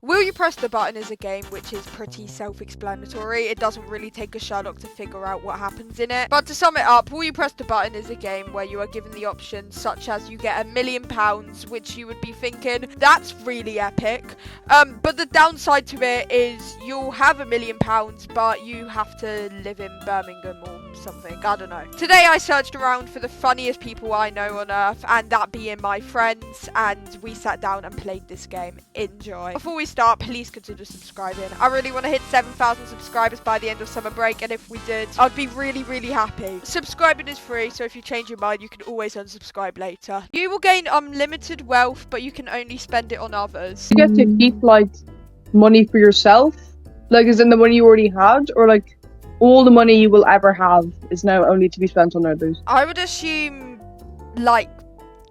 Will You Press the Button is a game which is pretty self-explanatory. It doesn't really take a Sherlock to figure out what happens in it. But to sum it up, Will You Press the Button is a game where you are given the options such as you get £1 million, which you would be thinking, that's really epic. But the downside to it is you'll have £1 million, but you have to live in Birmingham or something. I don't know. Today I searched around for the funniest people I know on earth, and that being my friends, and we sat down and played this game. Enjoy. Before we start, please consider subscribing. I really want to hit 7,000 subscribers by the end of summer break, and if we did, I'd be really, really happy. Subscribing is free, so if you change your mind, you can always unsubscribe later. You will gain unlimited wealth, but you can only spend it on others. You get to keep like money for yourself, like as in the money you already had, or like all the money you will ever have is now only to be spent on others. I would assume, like,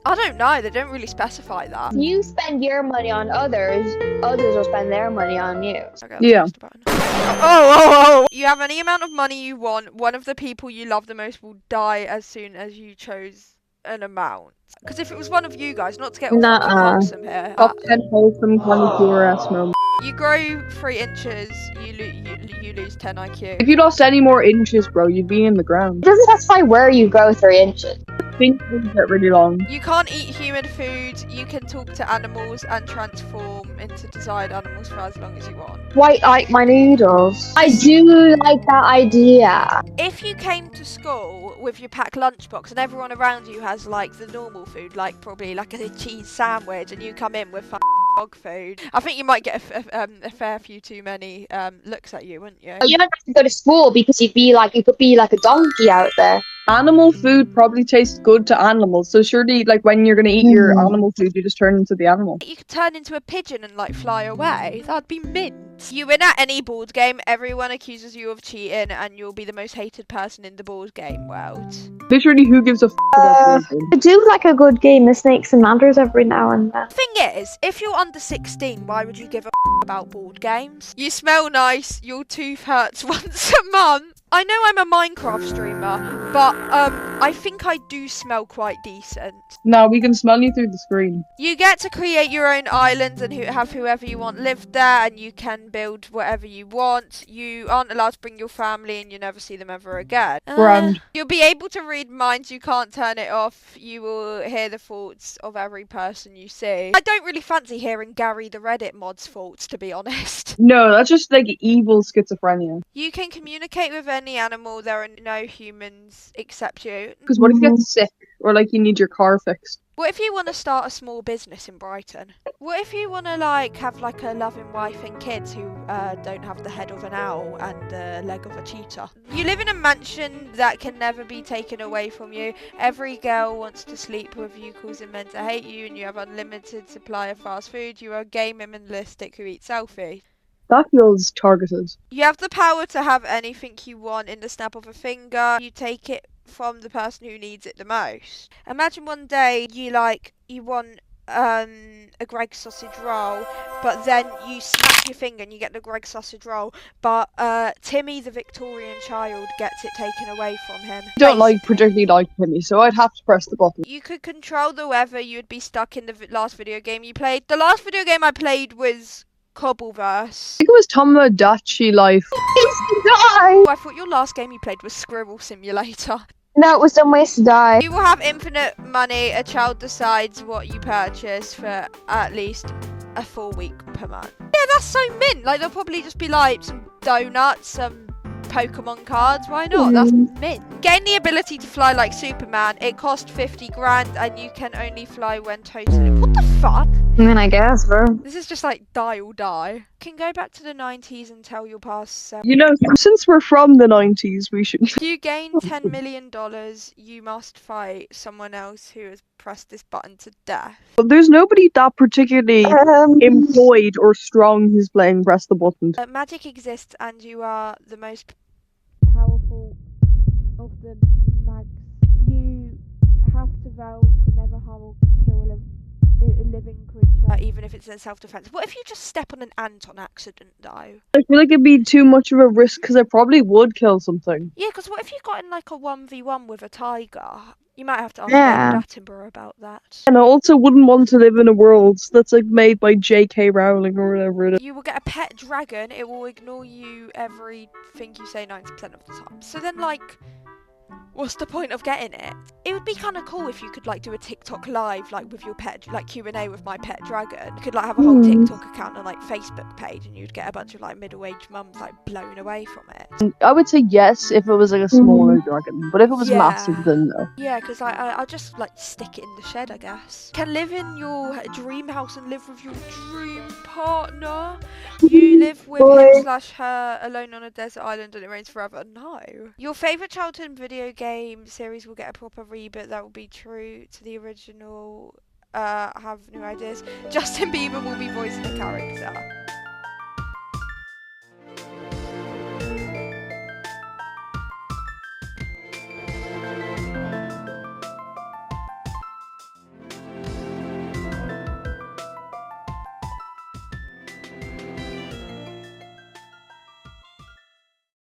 I don't know, they don't really specify that. You spend your money on others, others will spend their money on you. Okay, Yeah. Oh! You have any amount of money you want. One of the people you love the most will die as soon as you chose an amount. Because if it was one of you guys, not to get all fucking wholesome here. Top 10 wholesome connoisseur moment. You grow 3 inches, you lose 10 IQ. If you lost any more inches, bro, you'd be in the ground. It doesn't specify where you grow 3 inches. Things would get really long. You can't eat human food, you can talk to animals and transform into desired animals for as long as you want. White like my noodles. I do like that idea. If you came to school with your packed lunchbox and everyone around you has like the normal food, like probably like a cheese sandwich, and you come in with dog food, I think you might get a fair few too many looks at you, wouldn't you? You don't have to go to school because you could be like a donkey out there. Animal food probably tastes good to animals, so surely, like, when you're gonna eat your animal food, you just turn into the animal. You could turn into a pigeon and like fly away. That'd be mint. You win at any board game, everyone accuses you of cheating, and you'll be the most hated person in the board game world. Literally, who gives a f about this? I do like a good game of snakes and ladders every now and then. Thing is, if you're under 16, why would you give a about board games? You smell nice, your tooth hurts once a month. I know I'm a Minecraft streamer, but I think I do smell quite decent. No, we can smell you through the screen. You get to create your own island and have whoever you want live there, and you can build whatever you want. You aren't allowed to bring your family, and you never see them ever again. Grand. You'll be able to read minds, you can't turn it off. You will hear the thoughts of every person you see. I don't really fancy hearing Gary the Reddit mod's thoughts, to be honest. No, that's just like evil schizophrenia. You can communicate with any animal, there are no humans except you. Because what if you get sick, or like you need your car fixed? What if you want to start a small business in Brighton? What if you want to like have like a loving wife and kids who don't have the head of an owl and the leg of a cheetah? You live in a mansion that can never be taken away from you. Every girl wants to sleep with you, causing men to hate you, and you have unlimited supply of fast food. You are a gay minimalistic who eats healthy. That feels targeted. You have the power to have anything you want in the snap of a finger. You take it from the person who needs it the most. Imagine one day you want a Greggs sausage roll, but then you snap your finger and you get the Greggs sausage roll, but Timmy the Victorian child gets it taken away from him. I don't particularly like Timmy, so I'd have to press the button. You could control the weather. You'd be stuck in the last video game you played. The last video game I played was Cobbleverse. I think it was Tomodachi Life. Oh, I thought your last game you played was Squirrel Simulator. No, it was Dumb Ways to Die. You will have infinite money. A child decides what you purchase for at least a full week per month. Yeah, that's so mint. Like, there'll probably just be like some donuts, some Pokemon cards. Why not? That's mint. Gain the ability to fly like Superman. It costs 50 grand and you can only fly when totally. What the fuck? I mean, I guess, bro. This is just like die or die. Can go back to the 90s and tell your past self. You know, since we're from the 90s, we should... If you gain $10 million, you must fight someone else who has pressed this button to death. But there's nobody that particularly employed or strong who's playing press the button. Magic exists and you are the most powerful of the mags. You have to vow to never harm or kill a living creature, even if it's in self-defense. What if you just step on an ant on accident, though? I feel like it'd be too much of a risk because I probably would kill something. Yeah, because what if you got in like a 1v1 with a tiger? You might have to ask Yeah. David Attenborough about that. And I also wouldn't want to live in a world that's like made by J.K. Rowling or whatever it is. You will get a pet dragon. It will ignore you everything you say 90% of the time. So then, like, what's the point of getting it? It would be kind of cool if you could like do a TikTok live, like with your pet, like Q&A with my pet dragon. You could like have a whole TikTok account and like Facebook page, and you'd get a bunch of like middle-aged mums like blown away from it. I would say yes if it was like a smaller dragon, but if it was massive, then no. Yeah, because I'll just like stick it in the shed, I guess. Can live in your dream house and live with your dream partner. You live with him/her alone on a desert island and it rains forever. No. Your favourite childhood video game series will get a proper reboot that will be true to the original. Have new ideas. Justin Bieber will be voicing a character.